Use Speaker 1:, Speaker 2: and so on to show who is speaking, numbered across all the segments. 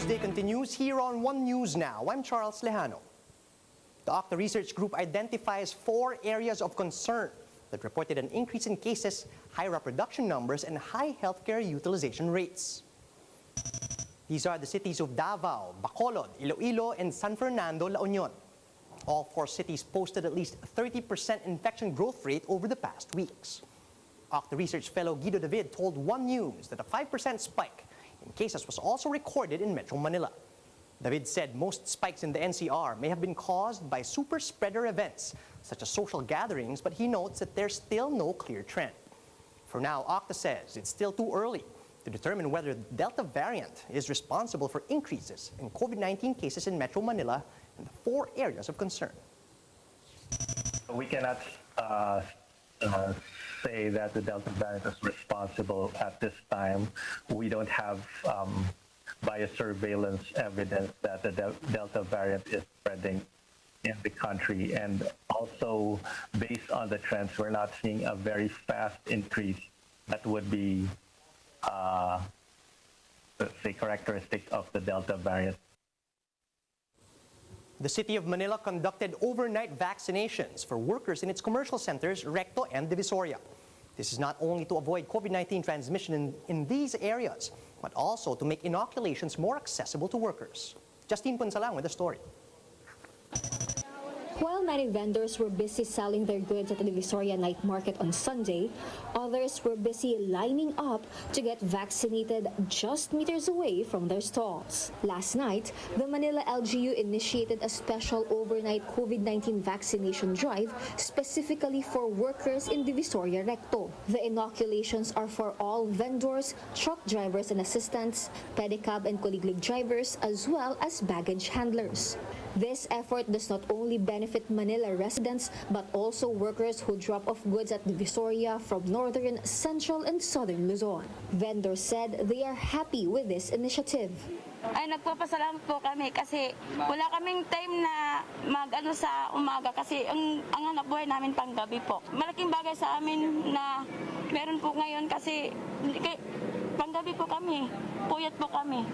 Speaker 1: Newsday continues here on One News Now. I'm Charles Lejano. The Octa Research Group identifies 4 areas of concern that reported an increase in cases, high reproduction numbers, and high healthcare utilization rates. These are the cities of Davao, Bacolod, Iloilo, and San Fernando, La Union. All 4 cities posted at least 30% infection growth rate over the past weeks. Octa Research fellow Guido David told One News that a 5% spike in cases was also recorded in Metro Manila. David said most spikes in the NCR may have been caused by super spreader events, such as social gatherings, but he notes that there's still no clear trend. For now, Octa says it's still too early to determine whether the Delta variant is responsible for increases in COVID-19 cases in Metro Manila and the 4 areas of concern.
Speaker 2: We cannot say that the Delta variant is responsible at this time. We don't have biosurveillance evidence that the Delta variant is spreading in the country. And also, based on the trends, we're not seeing a very fast increase that would be, let's say, characteristic of the Delta variant.
Speaker 1: The City of Manila conducted overnight vaccinations for workers in its commercial centers, Recto and Divisoria. This is not only to avoid COVID-19 transmission in these areas, but also to make inoculations more accessible to workers. Justine Punsalang with the story.
Speaker 3: While many vendors were busy selling their goods at the Divisoria night market on Sunday, others were busy lining up to get vaccinated just meters away from their stalls. Last night, the Manila LGU initiated a special overnight COVID-19 vaccination drive specifically for workers in Divisoria Recto. The inoculations are for all vendors, truck drivers and assistants, pedicab and kuliglig drivers, as well as baggage handlers. This effort does not only benefit Manila residents but also workers who drop off goods at Divisoria from northern, central, and southern Luzon. Vendors said they are happy with this initiative.
Speaker 4: Ay nagpapasalamat po kami kasi wala kaming time na mag-ano sa umaga kasi ang hanap buhay namin panggabi po. Malaking bagay sa amin na meron po ngayon kasi panggabi po kami, puyat po kami.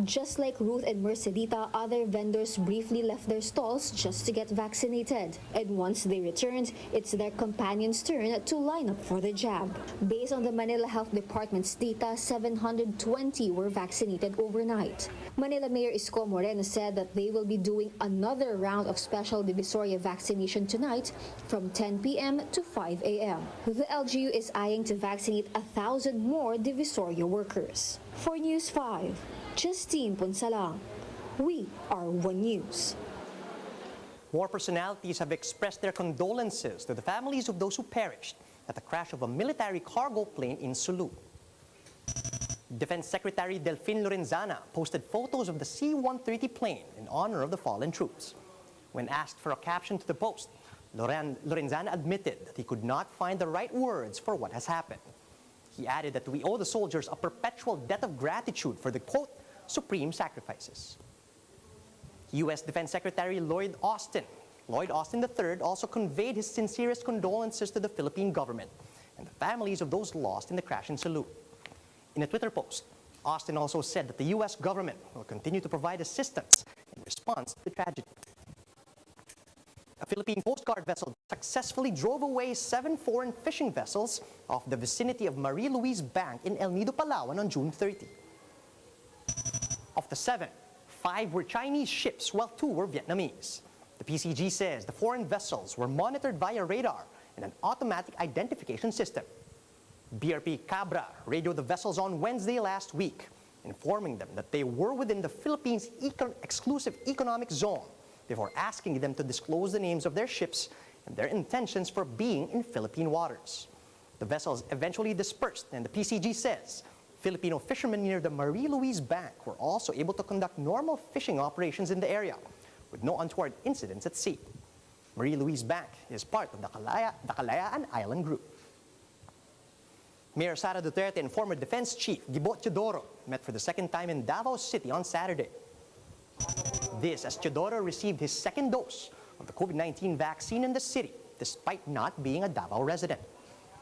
Speaker 3: Just like Ruth and Mercedita, other vendors briefly left their stalls just to get vaccinated. And once they returned, it's their companions' turn to line up for the jab. Based on the Manila Health Department's data, 720 were vaccinated overnight. Manila Mayor Isko Moreno said that they will be doing another round of special Divisoria vaccination tonight from 10 p.m. to 5 a.m. The LGU is eyeing to vaccinate 1,000 more Divisoria workers. For News 5, Justine Punsalang. We are One News.
Speaker 1: More personalities have expressed their condolences to the families of those who perished at the crash of a military cargo plane in Sulu. Defense Secretary Delfin Lorenzana posted photos of the C-130 plane in honor of the fallen troops. When asked for a caption to the post, Lorenzana admitted that he could not find the right words for what has happened. He added that we owe the soldiers a perpetual debt of gratitude for the, quote, supreme sacrifices. U.S. Defense Secretary Lloyd Austin III also conveyed his sincerest condolences to the Philippine government and the families of those lost in the crash in Sulu. In a Twitter post, Austin also said that the U.S. government will continue to provide assistance in response to the tragedy. A Philippine Coast Guard vessel successfully drove away 7 foreign fishing vessels off the vicinity of Marie Louise Bank in El Nido, Palawan on June 30. Of the 7, 5 were Chinese ships while 2 were Vietnamese. The PCG says the foreign vessels were monitored via radar and an automatic identification system. BRP Cabra radioed the vessels on Wednesday last week, informing them that they were within the Philippines' exclusive economic zone before asking them to disclose the names of their ships and their intentions for being in Philippine waters. The vessels eventually dispersed, and the PCG says Filipino fishermen near the Marie Louise Bank were also able to conduct normal fishing operations in the area with no untoward incidents at sea. Marie Louise Bank is part of the Kalayaan Island Group. Mayor Sara Duterte and former Defense Chief Gibot Teodoro met for the second time in Davao City on Saturday. This as Teodoro received his second dose of the COVID-19 vaccine in the city, despite not being a Davao resident.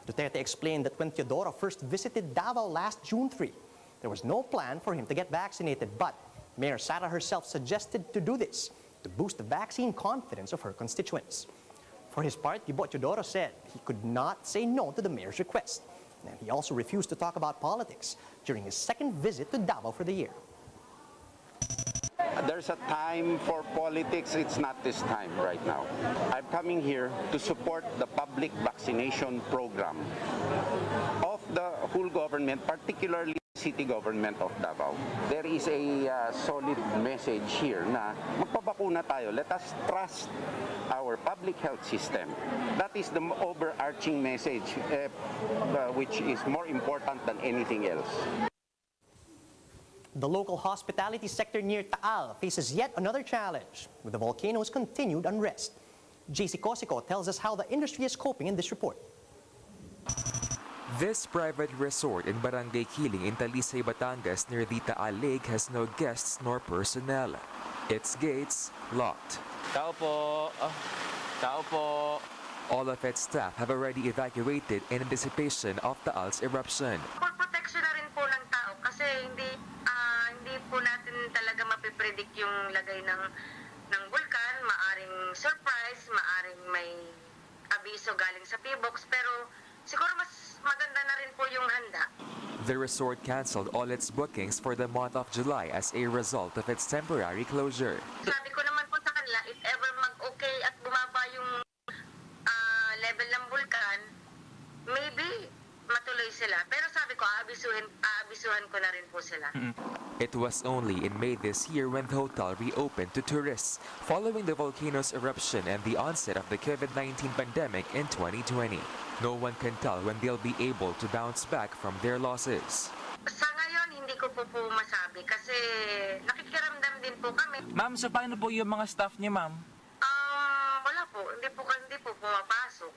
Speaker 1: Duterte explained that when Teodoro first visited Davao last June 3, there was no plan for him to get vaccinated, but Mayor Sara herself suggested to do this to boost the vaccine confidence of her constituents. For his part, Gibo Teodoro said he could not say no to the mayor's request. And he also refused to talk about politics during his second visit to Davao for the year.
Speaker 5: There's a time for politics. It's not this time right now. I'm coming here to support the public vaccination program of the whole government, particularly city government of Davao. There is a solid message here na magpabakuna tayo. Let us trust our public health system. That is the overarching message, which is more important than anything else.
Speaker 1: The local hospitality sector near Taal faces yet another challenge with the volcano's continued unrest. JC Cosico tells us how the industry is coping in this report.
Speaker 6: This private resort in Barangay Kiling in Talisay, Batangas near the Taal Lake has no guests nor personnel. Its gates locked.
Speaker 7: Tao po. Tao po.
Speaker 6: All of its staff have already evacuated in anticipation of Taal's eruption.
Speaker 8: For protection na rin po ng tao kasi hindi po natin talaga mapipredict yung lagay ng vulkan. Maaring surprise, maaring may abiso galing sa P-box, pero siguro mas maganda na rin po yung handa.
Speaker 6: The resort canceled all its bookings for the month of July as a result of its temporary closure.
Speaker 8: Sabi ko naman po sa kanila, if ever mag-okay at bumaba yung level ng vulkan, maybe matuloy sila. Pero sabi ko, aabisuhan ko na rin po sila.
Speaker 6: It was only in May this year when the hotel reopened to tourists following the volcano's eruption and the onset of the COVID-19 pandemic in 2020. No one can tell when they'll be able to bounce back from their losses.
Speaker 8: Sa ngayon, hindi ko po masabi kasi nakikiramdam din po kami.
Speaker 7: Ma'am, so paano po yung mga staff niya, ma'am?
Speaker 8: Wala po. Hindi po pumapasok.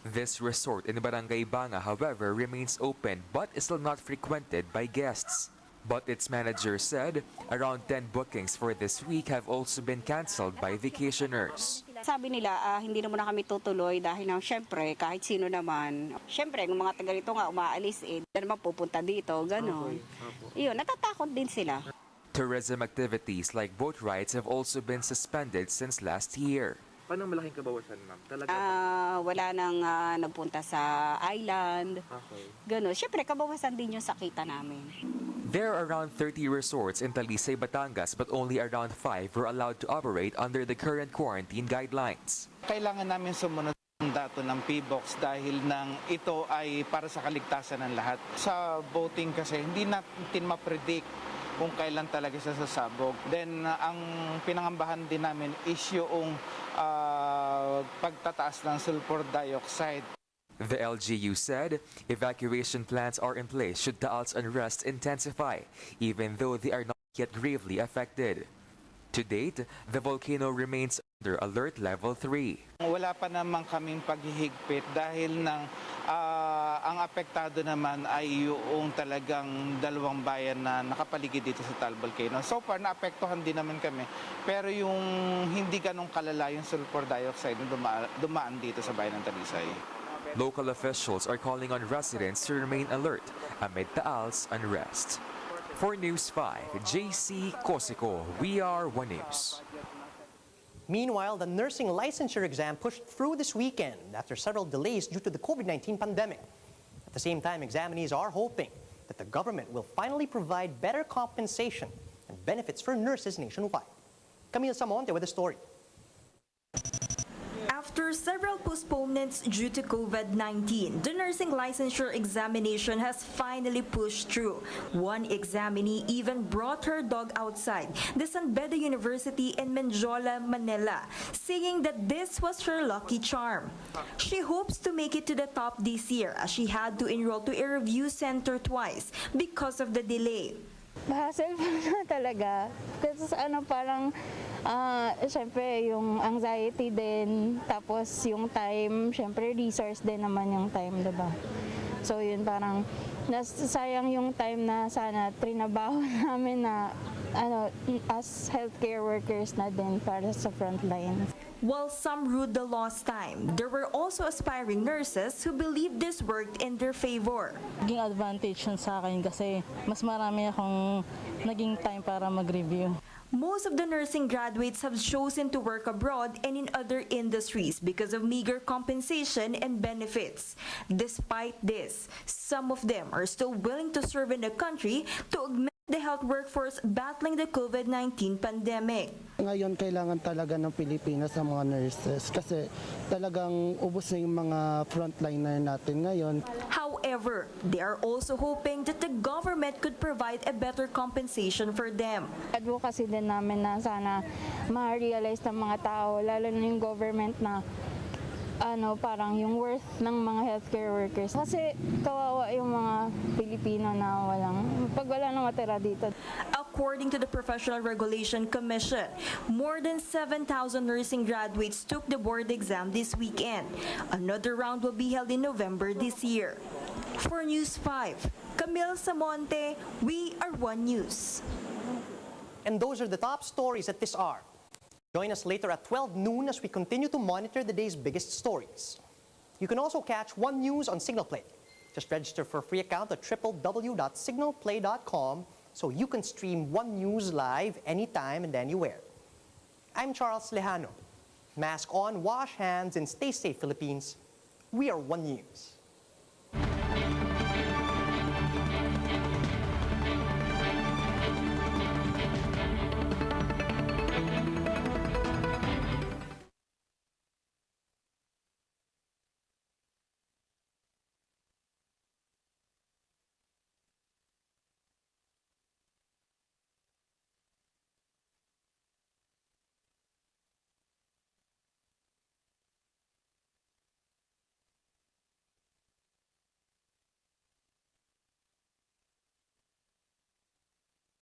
Speaker 6: This resort in Barangay Banga, however, remains open but is still not frequented by guests. But its manager said around 10 bookings for this week have also been canceled by vacationers.
Speaker 9: Sabi nila, hindi naman na kami tutuloy dahil syempre, kahit sino naman, syempre, ng mga taga rito nga umaalis, hindi naman pupunta dito, gano'n. Iyon, natatakot din sila.
Speaker 6: Tourism activities like boat rides have also been suspended since last year.
Speaker 7: Paano malaking kabawasan, ma'am? Talaga
Speaker 9: Wala nang nagpunta sa island, gano'n. Syempre, kabawasan din yung sakita namin.
Speaker 6: There are around 30 resorts in Talisay, Batangas, but only around 5 were allowed to operate under the current quarantine guidelines.
Speaker 10: Kailangan namin sumunod ang dato ng P-box dahil ito ay para sa kaligtasan ng lahat. Sa boating kasi hindi natin ma-predict kung kailan talaga siya sasabog. Then ang pinangambahan din namin is yung pagtataas ng sulfur dioxide.
Speaker 6: The LGU said evacuation plans are in place should Taal's unrest intensify, even though they are not yet gravely affected. To date, the volcano remains under alert level 3.
Speaker 10: Wala pa naman kaming paghihigpit dahil ang apektado naman ay yung talagang dalawang bayan na nakapaligid dito sa Taal Volcano. So far, naapektuhan din naman kami. Pero yung hindi ganong kalala yung sulfur dioxide na dumaan dito sa bayan ng Talisay.
Speaker 6: Local officials are calling on residents to remain alert amid Taal's unrest. For News 5, JC Cosico, We Are One News.
Speaker 1: Meanwhile, the nursing licensure exam pushed through this weekend after several delays due to the COVID-19 pandemic. At the same time, examinees are hoping that the government will finally provide better compensation and benefits for nurses nationwide. Camille Samonte with the story.
Speaker 11: After several postponements due to COVID-19, the nursing licensure examination has finally pushed through. One examinee even brought her dog outside the San Beda University in Menjola, Manila, saying that this was her lucky charm. She hopes to make it to the top this year as she had to enroll to a review center twice because of the delay.
Speaker 4: Hassle na talaga. Kasi parang, syempre yung anxiety din, tapos yung time, syempre resource din naman yung time, diba? So yun parang, nasasayang yung time na sana trinabaho namin na, as healthcare workers na din para sa front line.
Speaker 11: While some ruled the lost time, there were also aspiring nurses who believed this worked in their favor.
Speaker 12: Naging advantage yun sa akin kasi mas marami akong naging time para mag-review.
Speaker 11: Most of the nursing graduates have chosen to work abroad and in other industries because of meager compensation and benefits. Despite this, some of them are still willing to serve in the country to augment the health workforce battling the COVID-19 pandemic.
Speaker 13: Ngayon, kailangan talaga ng Pilipinas ang mga nurses kasi talagang ubos na yung mga frontliner natin ngayon.
Speaker 11: However, they are also hoping that the government could provide a better compensation for them.
Speaker 4: Advocacy din namin na sana ma-realize ng mga tao, lalo na yung government na parang yung worth ng mga healthcare workers. Kasi kawawa yung mga Pilipino na pag wala nang matira dito.
Speaker 11: According to the Professional Regulation Commission, more than 7,000 nursing graduates took the board exam this weekend. Another round will be held in November this year. For News 5, Camille Samonte, we are One News.
Speaker 1: And those are the top stories at this hour. Join us later at 12 noon as we continue to monitor the day's biggest stories. You can also catch One News on Signal Play. Just register for a free account at www.signalplay.com so you can stream One News live anytime and anywhere. I'm Charles Lejano. Mask on, wash hands, and stay safe, Philippines. We are One News.